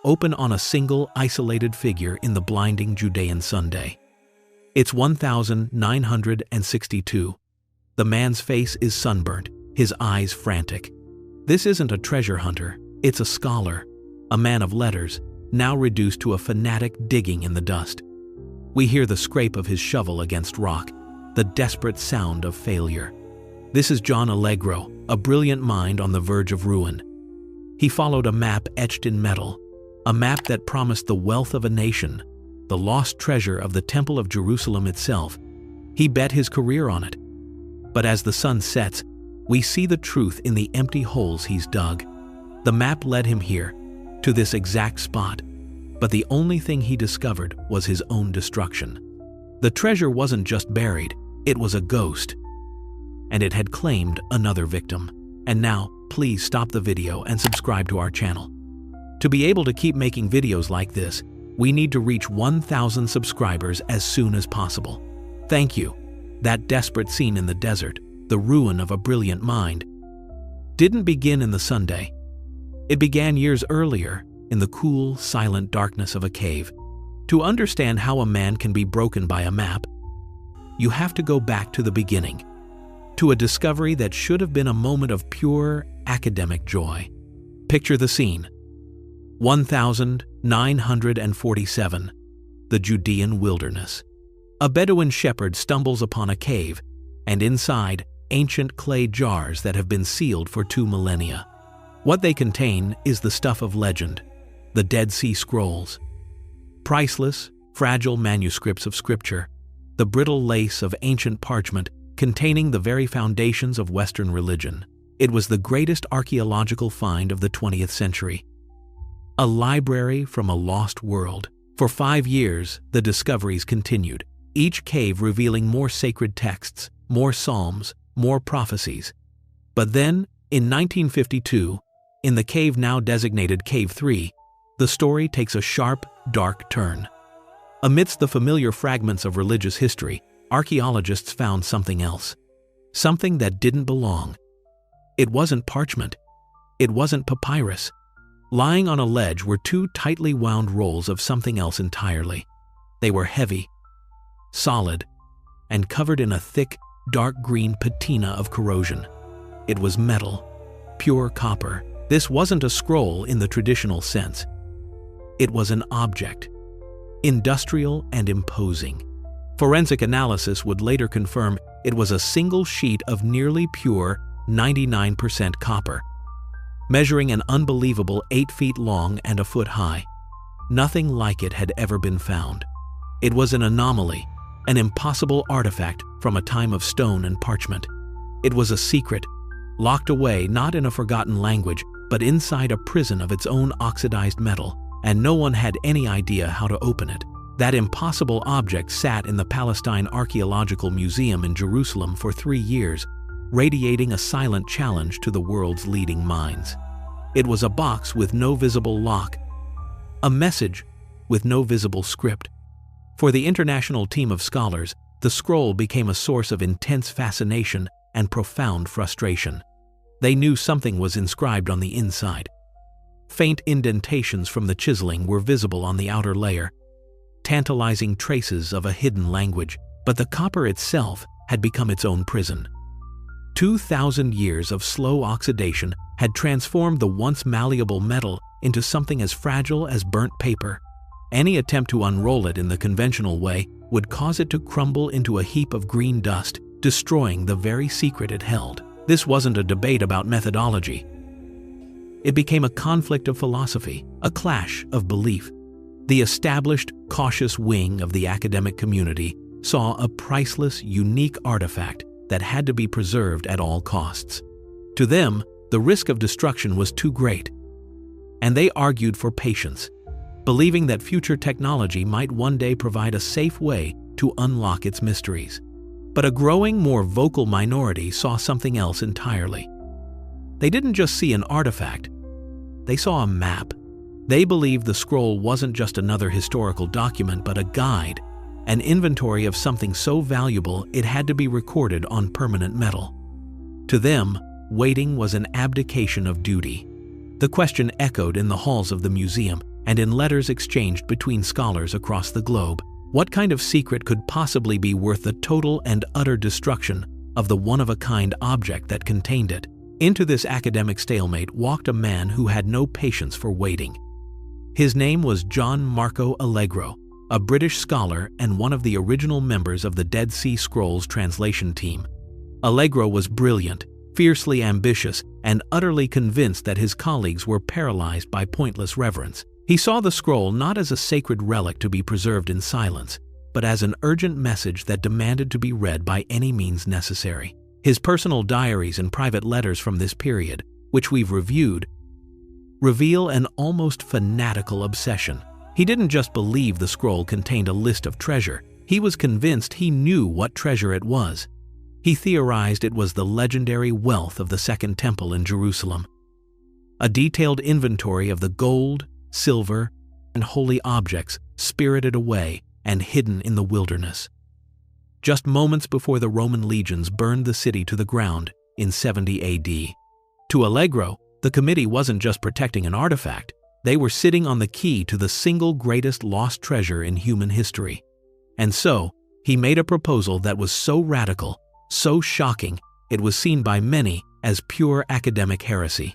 open on a single, isolated figure in the blinding Judean Sunday. It's 1962. The man's face is sunburnt, his eyes frantic. This isn't a treasure hunter, it's a scholar, a man of letters, now reduced to a fanatic digging in the dust. We hear the scrape of his shovel against rock, the desperate sound of failure. This is John Allegro, a brilliant mind on the verge of ruin. He followed a map etched in metal, a map that promised the wealth of a nation, the lost treasure of the Temple of Jerusalem itself. He bet his career on it. But as the sun sets, we see the truth in the empty holes he's dug. The map led him here, to this exact spot, but the only thing he discovered was his own destruction. The treasure wasn't just buried, it was a ghost. And it had claimed another victim. And now, please stop the video and subscribe to our channel. To be able to keep making videos like this, we need to reach 1,000 subscribers as soon as possible. Thank you. That desperate scene in the desert, the ruin of a brilliant mind, didn't begin in the Sunday. It began years earlier, in the cool, silent darkness of a cave. To understand how a man can be broken by a map, you have to go back to the beginning, to a discovery that should have been a moment of pure academic joy. Picture the scene. 1947, the Judean wilderness. A Bedouin shepherd stumbles upon a cave, and inside, ancient clay jars that have been sealed for 2 millennia. What they contain is the stuff of legend, the Dead Sea Scrolls. Priceless, fragile manuscripts of scripture, the brittle lace of ancient parchment containing the very foundations of Western religion. It was the greatest archaeological find of the 20th century. A library from a lost world. For 5 years, the discoveries continued, each cave revealing more sacred texts, more psalms, more prophecies. But then, in 1952, in the cave now designated Cave 3, the story takes a sharp, dark turn. Amidst the familiar fragments of religious history, archaeologists found something else. Something that didn't belong. It wasn't parchment. It wasn't papyrus. Lying on a ledge were 2 tightly wound rolls of something else entirely. They were heavy, solid, and covered in a thick, dark green patina of corrosion. It was metal, pure copper. This wasn't a scroll in the traditional sense. It was an object, industrial and imposing. Forensic analysis would later confirm it was a single sheet of nearly pure 99% copper, measuring an unbelievable 8 feet long and a foot high. Nothing like it had ever been found. It was an anomaly, an impossible artifact from a time of stone and parchment. It was a secret, locked away not in a forgotten language, but inside a prison of its own oxidized metal, and no one had any idea how to open it. That impossible object sat in the Palestine Archaeological Museum in Jerusalem for 3 years, radiating a silent challenge to the world's leading minds. It was a box with no visible lock, a message with no visible script. For the international team of scholars, the scroll became a source of intense fascination and profound frustration. They knew something was inscribed on the inside. Faint indentations from the chiseling were visible on the outer layer, tantalizing traces of a hidden language, but the copper itself had become its own prison. 2,000 years of slow oxidation had transformed the once malleable metal into something as fragile as burnt paper. Any attempt to unroll it in the conventional way would cause it to crumble into a heap of green dust, destroying the very secret it held. This wasn't a debate about methodology. It became a conflict of philosophy, a clash of belief. The established, cautious wing of the academic community saw a priceless, unique artifact that had to be preserved at all costs. To them, the risk of destruction was too great, and they argued for patience, believing that future technology might one day provide a safe way to unlock its mysteries. But a growing, more vocal minority saw something else entirely. They didn't just see an artifact, they saw a map. They believed the scroll wasn't just another historical document but a guide, an inventory of something so valuable it had to be recorded on permanent metal. To them, waiting was an abdication of duty. The question echoed in the halls of the museum, and in letters exchanged between scholars across the globe. What kind of secret could possibly be worth the total and utter destruction of the one-of-a-kind object that contained it? Into this academic stalemate walked a man who had no patience for waiting. His name was John Allegro, a British scholar and one of the original members of the Dead Sea Scrolls translation team. Allegro was brilliant, fiercely ambitious, and utterly convinced that his colleagues were paralyzed by pointless reverence. He saw the scroll not as a sacred relic to be preserved in silence, but as an urgent message that demanded to be read by any means necessary. His personal diaries and private letters from this period, which we've reviewed, reveal an almost fanatical obsession. He didn't just believe the scroll contained a list of treasure, he was convinced he knew what treasure it was. He theorized it was the legendary wealth of the Second Temple in Jerusalem. A detailed inventory of the gold, silver, and holy objects spirited away and hidden in the wilderness. Just moments before the Roman legions burned the city to the ground in 70 AD. To Allegro, the committee wasn't just protecting an artifact, they were sitting on the key to the single greatest lost treasure in human history. And so, he made a proposal that was so radical, so shocking, it was seen by many as pure academic heresy.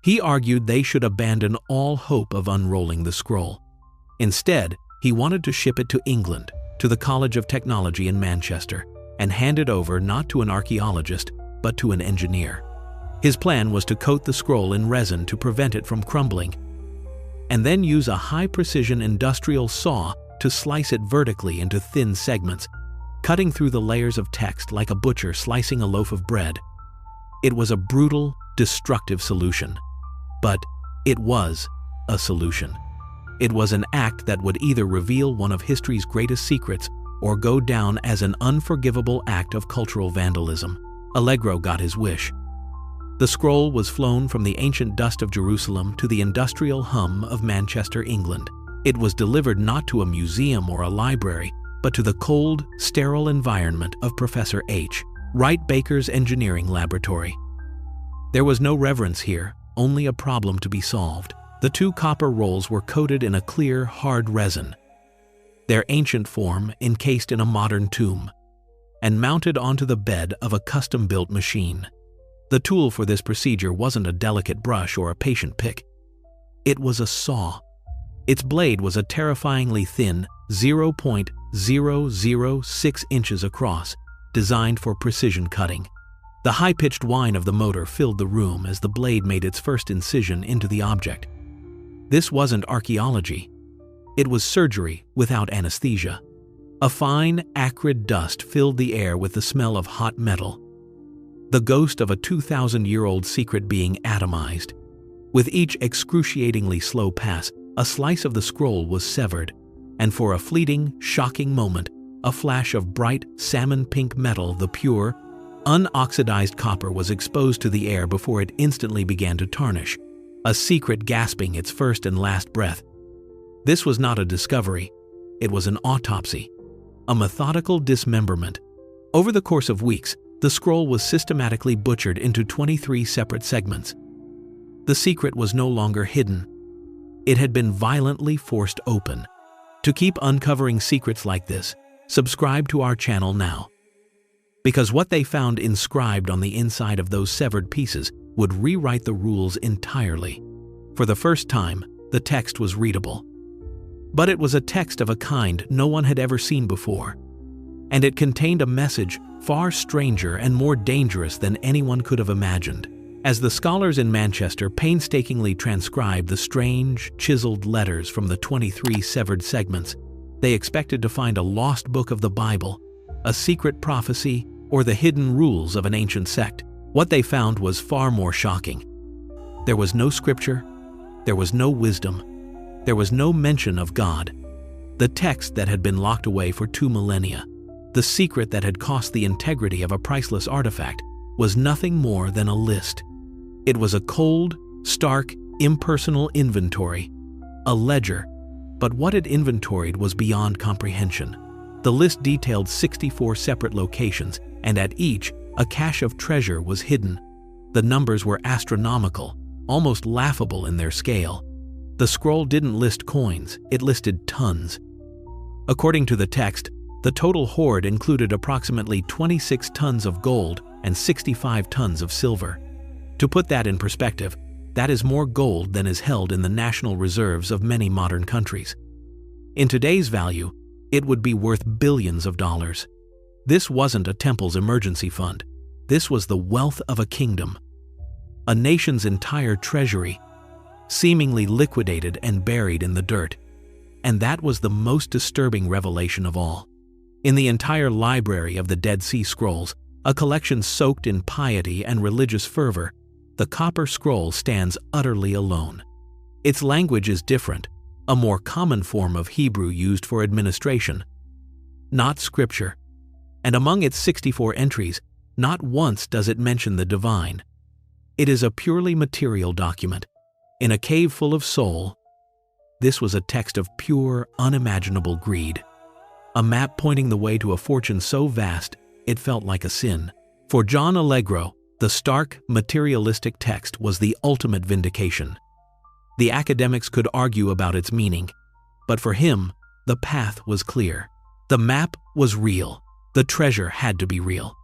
He argued they should abandon all hope of unrolling the scroll. Instead, he wanted to ship it to England, to the College of Technology in Manchester, and hand it over not to an archaeologist, but to an engineer. His plan was to coat the scroll in resin to prevent it from crumbling, and then use a high-precision industrial saw to slice it vertically into thin segments, cutting through the layers of text like a butcher slicing a loaf of bread. It was a brutal, destructive solution. But it was a solution. It was an act that would either reveal one of history's greatest secrets or go down as an unforgivable act of cultural vandalism. Allegro got his wish. The scroll was flown from the ancient dust of Jerusalem to the industrial hum of Manchester, England. It was delivered not to a museum or a library, but to the cold, sterile environment of Professor H. Wright Baker's engineering laboratory. There was no reverence here, only a problem to be solved. The two copper rolls were coated in a clear, hard resin, their ancient form encased in a modern tomb, and mounted onto the bed of a custom-built machine. The tool for this procedure wasn't a delicate brush or a patient pick. It was a saw. Its blade was a terrifyingly thin 0.006 inches across, designed for precision cutting. The high-pitched whine of the motor filled the room as the blade made its first incision into the object. This wasn't archaeology. It was surgery without anesthesia. A fine, acrid dust filled the air with the smell of hot metal, the ghost of a 2,000-year-old secret being atomized. With each excruciatingly slow pass, a slice of the scroll was severed, and for a fleeting, shocking moment, a flash of bright, salmon-pink metal, the pure, unoxidized copper, was exposed to the air before it instantly began to tarnish, a secret gasping its first and last breath. This was not a discovery, it was an autopsy, a methodical dismemberment. Over the course of weeks, the scroll was systematically butchered into 23 separate segments. The secret was no longer hidden. It had been violently forced open. To keep uncovering secrets like this, subscribe to our channel now. Because what they found inscribed on the inside of those severed pieces would rewrite the rules entirely. For the first time, the text was readable. But it was a text of a kind no one had ever seen before. And it contained a message far stranger and more dangerous than anyone could have imagined. As the scholars in Manchester painstakingly transcribed the strange, chiseled letters from the 23 severed segments, they expected to find a lost book of the Bible, a secret prophecy, or the hidden rules of an ancient sect. What they found was far more shocking. There was no scripture, there was no wisdom, there was no mention of God. The text that had been locked away for 2 millennia, the secret that had cost the integrity of a priceless artifact, was nothing more than a list. It was a cold, stark, impersonal inventory, a ledger, but what it inventoried was beyond comprehension. The list detailed 64 separate locations, and at each, a cache of treasure was hidden. The numbers were astronomical, almost laughable in their scale. The scroll didn't list coins, it listed tons. According to the text, the total hoard included approximately 26 tons of gold and 65 tons of silver. To put that in perspective, that is more gold than is held in the national reserves of many modern countries. In today's value, it would be worth billions of dollars. This wasn't a temple's emergency fund. This was the wealth of a kingdom. A nation's entire treasury, seemingly liquidated and buried in the dirt. And that was the most disturbing revelation of all. In the entire library of the Dead Sea Scrolls, a collection soaked in piety and religious fervor, the Copper Scroll stands utterly alone. Its language is different, a more common form of Hebrew used for administration, not scripture. And among its 64 entries, not once does it mention the divine. It is a purely material document. In a cave full of soul, this was a text of pure, unimaginable greed. A map pointing the way to a fortune so vast, it felt like a sin. For John Allegro, the stark, materialistic text was the ultimate vindication. The academics could argue about its meaning, but for him, the path was clear. The map was real. The treasure had to be real.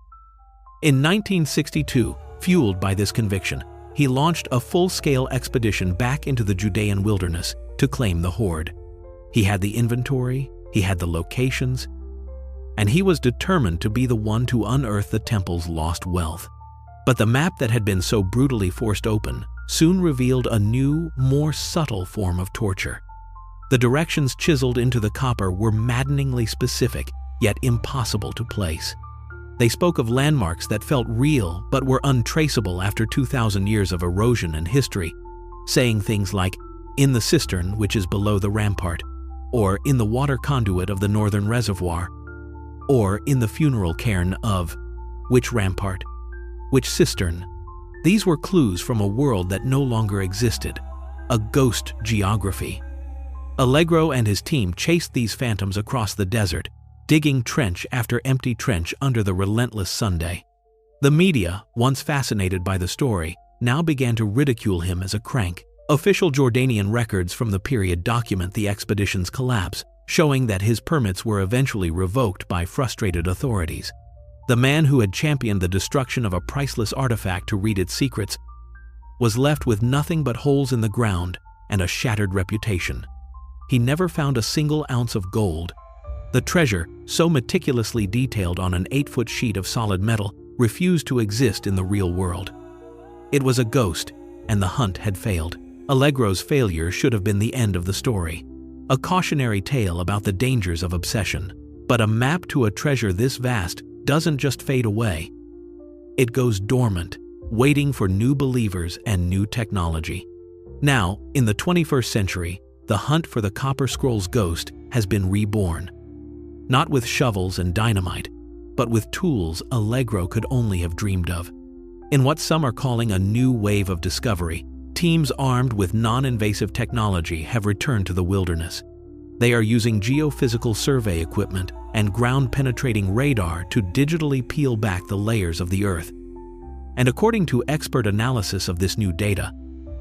In 1962, fueled by this conviction, he launched a full-scale expedition back into the Judean wilderness to claim the hoard. He had the inventory, he had the locations, and he was determined to be the one to unearth the temple's lost wealth. But the map that had been so brutally forced open soon revealed a new, more subtle form of torture. The directions chiseled into the copper were maddeningly specific, yet impossible to place. They spoke of landmarks that felt real but were untraceable after 2,000 years of erosion and history, saying things like, "in the cistern which is below the rampart," or "in the water conduit of the northern reservoir," or "in the funeral cairn of," which rampart, which cistern. These were clues from a world that no longer existed, a ghost geography. Allegro and his team chased these phantoms across the desert, digging trench after empty trench under the relentless Sunday. The media, once fascinated by the story, now began to ridicule him as a crank. Official Jordanian records from the period document the expedition's collapse, showing that his permits were eventually revoked by frustrated authorities. The man who had championed the destruction of a priceless artifact to read its secrets was left with nothing but holes in the ground and a shattered reputation. He never found a single ounce of gold. The treasure, so meticulously detailed on an 8-foot sheet of solid metal, refused to exist in the real world. It was a ghost, and the hunt had failed. Allegro's failure should have been the end of the story. A cautionary tale about the dangers of obsession. But a map to a treasure this vast doesn't just fade away. It goes dormant, waiting for new believers and new technology. Now, in the 21st century, the hunt for the Copper Scroll's ghost has been reborn. Not with shovels and dynamite, but with tools Allegro could only have dreamed of. In what some are calling a new wave of discovery, teams armed with non-invasive technology have returned to the wilderness. They are using geophysical survey equipment and ground-penetrating radar to digitally peel back the layers of the earth. And according to expert analysis of this new data,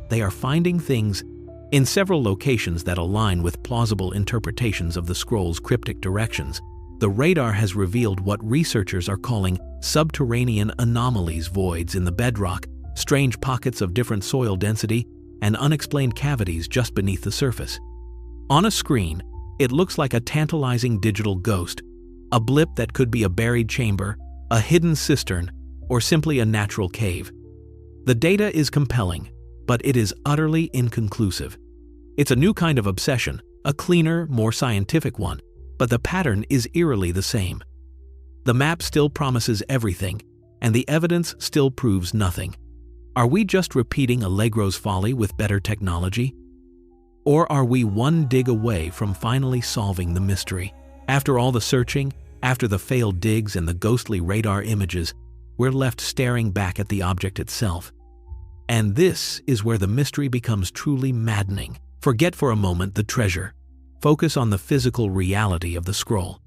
they are finding things in several locations that align with plausible interpretations of the scroll's cryptic directions. The radar has revealed what researchers are calling subterranean anomalies, voids in the bedrock, strange pockets of different soil density, and unexplained cavities just beneath the surface. On a screen, it looks like a tantalizing digital ghost, a blip that could be a buried chamber, a hidden cistern, or simply a natural cave. The data is compelling, but it is utterly inconclusive. It's a new kind of obsession, a cleaner, more scientific one, but the pattern is eerily the same. The map still promises everything, and the evidence still proves nothing. Are we just repeating Allegro's folly with better technology? Or are we one dig away from finally solving the mystery? After all the searching, after the failed digs and the ghostly radar images, we're left staring back at the object itself. And this is where the mystery becomes truly maddening. Forget for a moment the treasure. Focus on the physical reality of the scroll.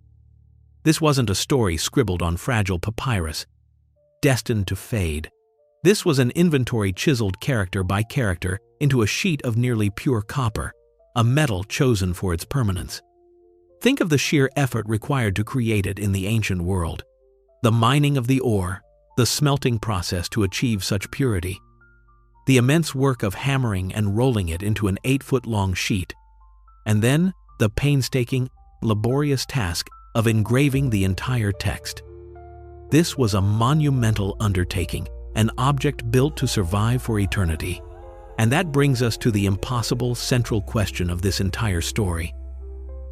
This wasn't a story scribbled on fragile papyrus, destined to fade. This was an inventory chiseled character by character into a sheet of nearly pure copper, a metal chosen for its permanence. Think of the sheer effort required to create it in the ancient world. The mining of the ore, the smelting process to achieve such purity, the immense work of hammering and rolling it into an 8-foot-long sheet, and then the painstaking, laborious task of engraving the entire text. This was a monumental undertaking, an object built to survive for eternity. And that brings us to the impossible central question of this entire story.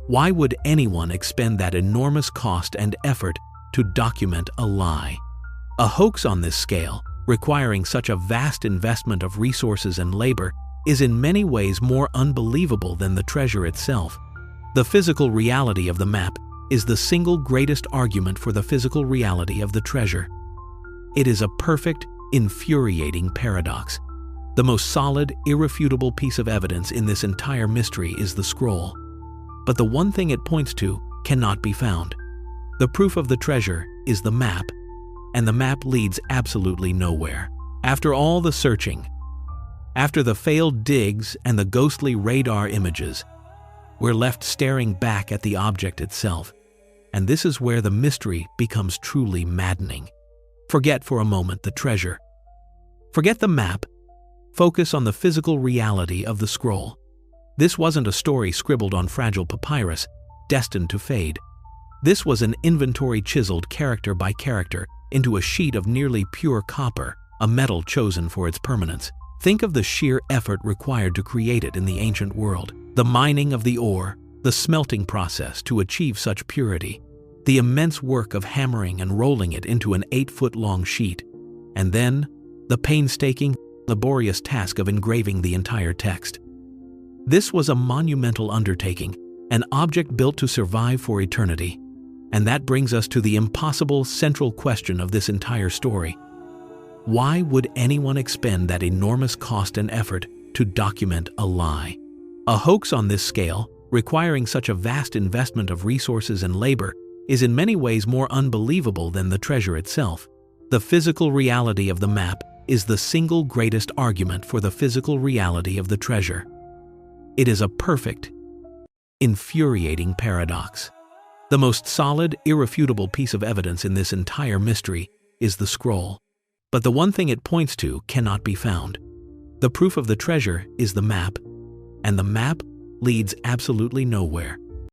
Why would anyone expend that enormous cost and effort to document a lie? A hoax on this scale, requiring such a vast investment of resources and labor, is in many ways more unbelievable than the treasure itself. The physical reality of the map is the single greatest argument for the physical reality of the treasure. It is a perfect, infuriating paradox. The most solid, irrefutable piece of evidence in this entire mystery is the scroll. But the one thing it points to cannot be found. The proof of the treasure is the map, and the map leads absolutely nowhere. After all the searching, after the failed digs and the ghostly radar images, we're left staring back at the object itself. And this is where the mystery becomes truly maddening. Forget for a moment the treasure. Forget the map. Focus on the physical reality of the scroll. This wasn't a story scribbled on fragile papyrus, destined to fade. This was an inventory chiseled character by character into a sheet of nearly pure copper, a metal chosen for its permanence. Think of the sheer effort required to create it in the ancient world. The mining of the ore, the smelting process to achieve such purity, the immense work of hammering and rolling it into an 8-foot-long sheet, and then the painstaking, laborious task of engraving the entire text. This was a monumental undertaking, an object built to survive for eternity. And that brings us to the impossible central question of this entire story. Why would anyone expend that enormous cost and effort to document a lie? A hoax on this scale, requiring such a vast investment of resources and labor, is in many ways more unbelievable than the treasure itself. The physical reality of the map is the single greatest argument for the physical reality of the treasure. It is a perfect, infuriating paradox. The most solid, irrefutable piece of evidence in this entire mystery is the scroll. But the one thing it points to cannot be found. The proof of the treasure is the map, and the map leads absolutely nowhere.